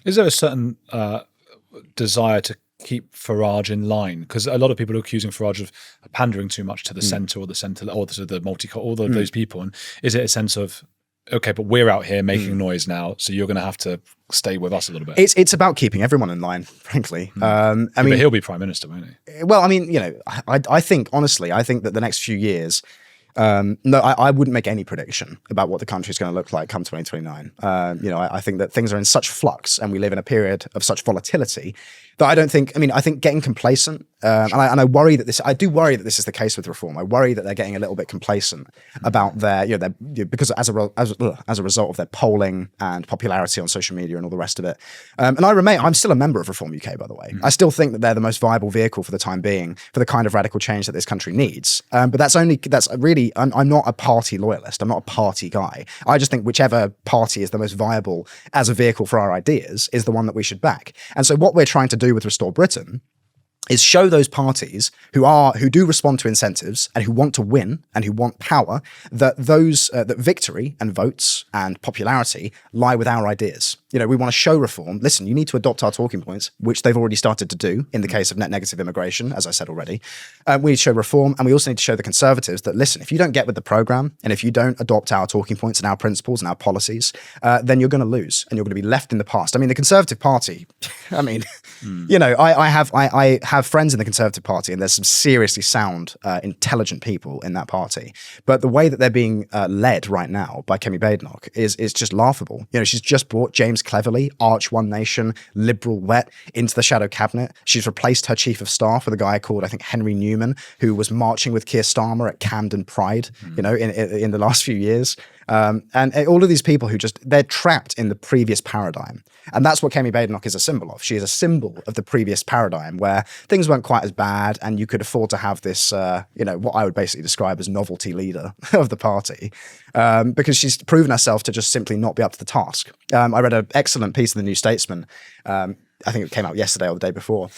Is there a certain desire to keep Farage in line? Because a lot of people are accusing Farage of pandering too much to the centre or the centre or to the all of those people. And is it a sense of, okay, but we're out here making noise now, so you're going to have to stay with us a little bit? It's about keeping everyone in line, frankly. I mean, but he'll be prime minister, won't he? Well, I mean, I think, honestly, I think that the next few years, no, I wouldn't make any prediction about what the country is going to look like come 2029. I think that things are in such flux and we live in a period of such volatility that I don't think, I think getting complacent, and I worry that I do worry that this is the case with reform. I worry that they're getting a little bit complacent about because as a result of their polling and popularity on social media and all the rest of it. And I'm still a member of Reform UK, by the way. I still think that they're the most viable vehicle for the time being for the kind of radical change that this country needs. But I'm not a party loyalist. I'm not a party guy. I just think whichever party is the most viable as a vehicle for our ideas is the one that we should back. And so what we're trying to do with Restore Britain is show those parties who do respond to incentives and who want to win and who want power that that victory and votes and popularity lie with our ideas. We want to show reform. Listen, you need to adopt our talking points, which they've already started to do in the case of net negative immigration, as I said already. We need to show reform, and we also need to show the Conservatives that, listen, if you don't get with the programme and if you don't adopt our talking points and our principles and our policies, then you're going to lose and you're going to be left in the past. I mean, the Conservative Party, I have friends in the Conservative Party, and there's some seriously sound, intelligent people in that party. But the way that they're being led right now by Kemi Badenoch is just laughable. She's just brought James Cleverly, Arch One Nation, liberal wet, into the shadow cabinet. She's replaced her chief of staff with a guy called, I think, Henry Newman, who was marching with Keir Starmer at Camden Pride, in the last few years. And all of these people they're trapped in the previous paradigm. And that's what Kemi Badenoch is a symbol of. She is a symbol of the previous paradigm where things weren't quite as bad and you could afford to have this, what I would basically describe as novelty leader of the party, because she's proven herself to just simply not be up to the task. I read an excellent piece in the New Statesman, I think it came out yesterday or the day before,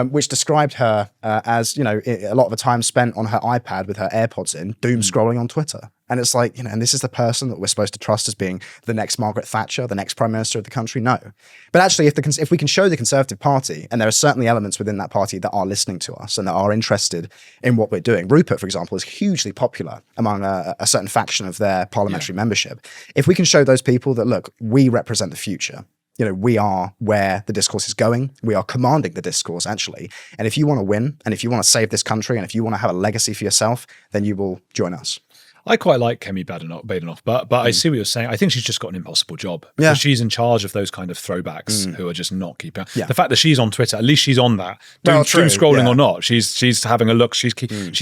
which described her as, a lot of the time spent on her iPad with her AirPods in, doom scrolling on Twitter. And it's like, and this is the person that we're supposed to trust as being the next Margaret Thatcher, the next Prime Minister of the country? No. But actually, if we can show the Conservative Party, and there are certainly elements within that party that are listening to us and that are interested in what we're doing. Rupert, for example, is hugely popular among a certain faction of their parliamentary membership. If we can show those people that, look, we represent the future, we are where the discourse is going. We are commanding the discourse, actually. And if you want to win, and if you want to save this country, and if you want to have a legacy for yourself, then you will join us. I quite like Kemi Badenoch, but I see what you're saying. I think she's just got an impossible job. Yeah. She's in charge of those kind of throwbacks who are just not keeping. Yeah. The fact that she's on Twitter, at least she's on that. Doom scrolling or not, she's having a look. She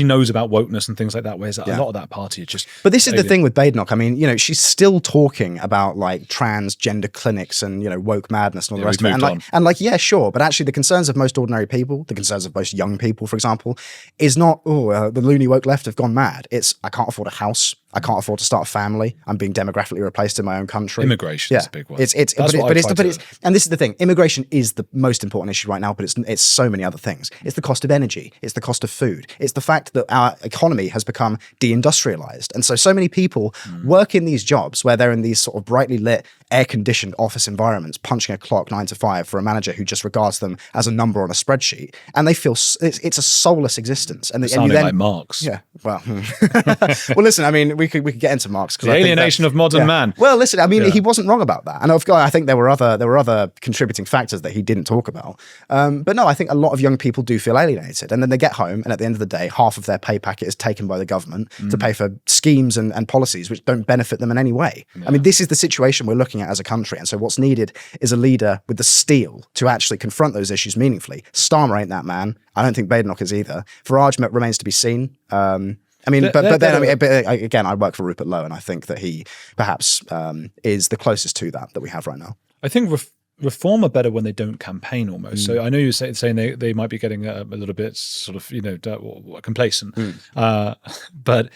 knows about wokeness and things like that. Whereas a lot of that party is just. But this is the thing with Badenoch. I mean, she's still talking about like transgender clinics and woke madness and all the rest of it. And sure, but actually the concerns of most ordinary people, the concerns of most young people, for example, is not the loony woke left have gone mad. It's I can't afford a house. I can't afford to start a family. I'm being demographically replaced in my own country. Immigration is a big one. And this is the thing. Immigration is the most important issue right now, but it's so many other things. It's the cost of energy. It's the cost of food. It's the fact that our economy has become deindustrialized. And so many people work in these jobs where they're in these sort of brightly lit, air-conditioned office environments, punching a clock 9 to 5 for a manager who just regards them as a number on a spreadsheet. And they feel it's a soulless existence. And sounding like Marx. Yeah. Well, well, listen, I mean, we could get into Marx. The alienation of modern man. Well, listen, I mean, he wasn't wrong about that. And I think there were other contributing factors that he didn't talk about. But no, I think a lot of young people do feel alienated. And then they get home, and at the end of the day, half of their pay packet is taken by the government to pay for schemes and policies which don't benefit them in any way. Yeah. I mean, this is the situation we're looking at as a country. And so what's needed is a leader with the steel to actually confront those issues meaningfully. Starmer ain't that man. I don't think Badenoch is either. Farage remains to be seen. Again, I work for Rupert Lowe, and I think that he perhaps is the closest to that we have right now. I think reform are better when they don't campaign almost. So I know you're saying they might be getting a little bit sort of complacent, but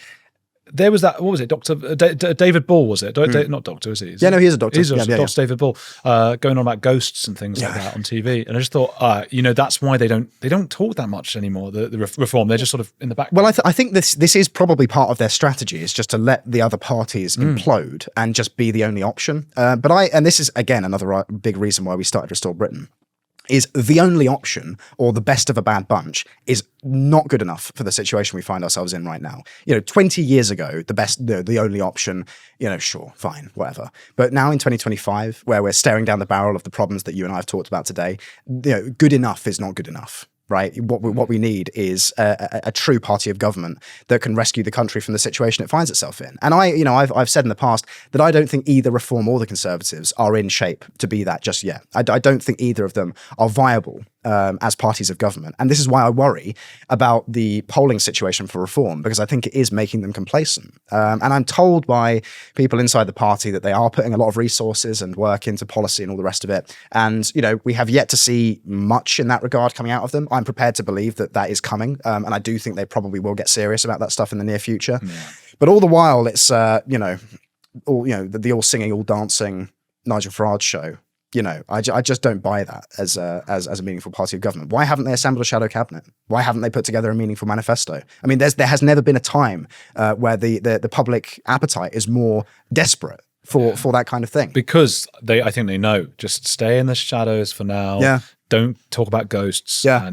there was that, what was it, David Ball, was it? Not doctor, is he? No, he is a doctor. He's Dr. David Ball, going on about ghosts and things like that on TV. And I just thought, that's why they don't talk that much anymore, the reform. They're just sort of in the background. Well, I think this is probably part of their strategy, is just to let the other parties implode and just be the only option. And this is, again, another big reason why we started Restore Britain, is the only option, or the best of a bad bunch, is not good enough for the situation we find ourselves in right now. 20 years ago, the only option, sure, fine, whatever. But now in 2025, where we're staring down the barrel of the problems that you and I have talked about today, good enough is not good enough. Right. What we need is a true party of government that can rescue the country from the situation it finds itself in. And I've said in the past that I don't think either Reform or the Conservatives are in shape to be that just yet. I don't think either of them are viable as parties of government. And this is why I worry about the polling situation for Reform, because I think it is making them complacent. And I'm told by people inside the party that they are putting a lot of resources and work into policy and all the rest of it. And, we have yet to see much in that regard coming out of them. I'm prepared to believe that is coming. And I do think they probably will get serious about that stuff in the near future. Yeah. But all the while, it's, the all singing, all dancing Nigel Farage show. I just don't buy that as a meaningful party of government. Why haven't they assembled a shadow cabinet? Why haven't they put together a meaningful manifesto? I mean, there has never been a time where the public appetite is more desperate for that kind of thing. Because I think they know, just stay in the shadows for now. Yeah. Don't talk about ghosts. Yeah. And